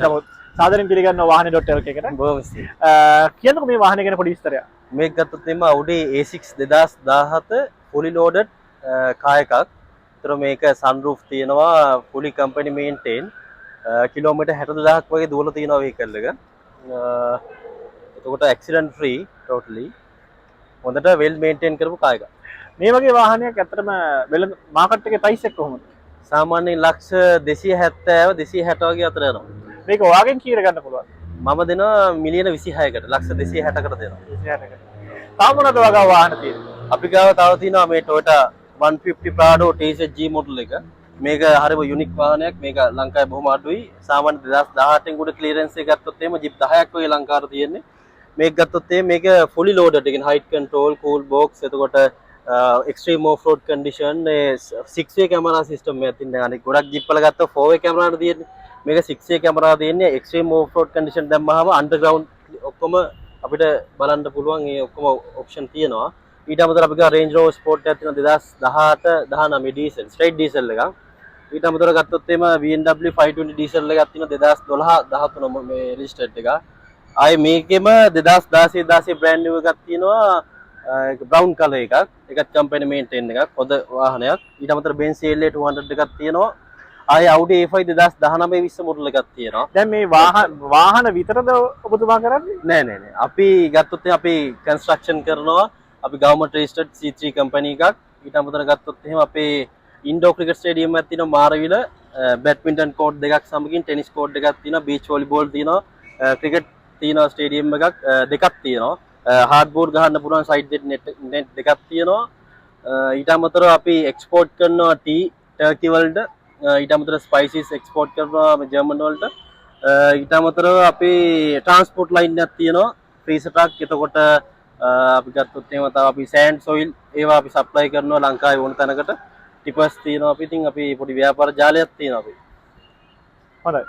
නමුත් සාදරයෙන් පිළිගන්නවා වාහනේ.lk එකට. බොහොම ස්තුතියි. කියන්නකෝ මේ වාහනේ ගැන පොඩි විස්තරයක්. මේක ගත්තොත් එimhe Audi A6 2017 fully loaded car එකක්. ඒතර මේක sunroof තියෙනවා, fully company maintain. කිලෝමීටර් 62000ක් වගේ දුවලා තියෙනවා vehicle එක. එතකොට accident free totally. හොඳට well maintain කරපු car එකක්. මේ වගේ වාහනයක් ඇත්තටම වෙළඳ මාකට් එකේ ප්‍රයිස් එක කොහොමද? සාමාන්‍යයෙන් ලක්ෂ 270 260 වගේ අතර යනවා. මේක ඔයාගෙන් කීර ගන්න පුළුවන්? මම දෙනවා මිලියන 26කට ලක්ෂ 260කට දෙනවා. 26කට. තාම මොනවද වගේ වාහන තියෙන්නේ? අපි ගාව තව තියෙනවා මේ Toyota 150 Prado TZG model එක. මේක හරිම යුනික් වාහනයක්. මේක ලංකාවේ බොහොම අඩුයි. සාමාන්‍ය 2018 කුඩ ක්ලියරන්ස් එක ගත්තොත් එහෙම ජීප් 10ක් වගේ ලංකාවට තියෙන්නේ. මේක ගත්තොත් එහෙම මේක fully loaded. ඒ කියන්නේ height control, cool box, එතකොට extreme off-road condition, 6-way camera system එකක් තියෙනවා. අනික ගොඩක් ජීප් වල ගත්තා 4-way camera නේ තියෙන්නේ. මේක 6-way camera තියෙන්නේ. extreme off-road condition දැම්මහම underground ඔක්කොම අපිට බලන්න පුළුවන්. ඒ ඔක්කොම option තියෙනවා. ඊට අමතරව අපි ගා Range Rover Sport එකක් තියෙනවා 2018 19 diesel straight diesel එකක්. ඊට අමතරව ගත්තොත් එimhe BMW 520 diesel එකක් තියෙනවා 2012 13 මේ registered එක. ආයේ මේකෙම 2016 16 brand new එකක් තියෙනවා brown color එකක්. ඒකත් company maintain එකක්. හොඳ වාහනයක්. ඊට අමතරව Benz CLA 200 එකක් තියෙනවා. ආයේ Audi A5 2019 20 model එකක් තියෙනවා. දැන් මේ වාහන විතරද ඔබතුමා කරන්නේ? නෑ. අපි ගත්තොත් අපි construction කරනවා. අපි government registered C3 company එකක්. ඊට අමතරව ගත්තොත් එහෙම අපේ indoor cricket stadium එකක් තියෙනවා මාරවිල. badminton court දෙකක් සමගින් tennis court එකක් තියෙනවා. beach volleyball තියෙනවා. cricket තියෙනවා stadium එකක් දෙකක් තියෙනවා. hardboard ගහන්න පුළුවන් side net දෙකක් තියෙනවා. ඊට අමතරව අපි export කරනවා tea turkey වලට. ඊට අමතරව spices export කරනවා German වලට. ඊට අමතරව අපි transport line එකක් තියෙනවා. freezer truck. එතකොට අපි ගත්තොත් එහෙම තව අපි sand soil ඒවා අපි supply කරනවා ලංකාවේ ඕන තැනකට. ටිපස් තියෙනවා අපි. ඉතින් අපි පොඩි ව්‍යාපාර ජාලයක් තියෙනවා අපි. හොඳයි.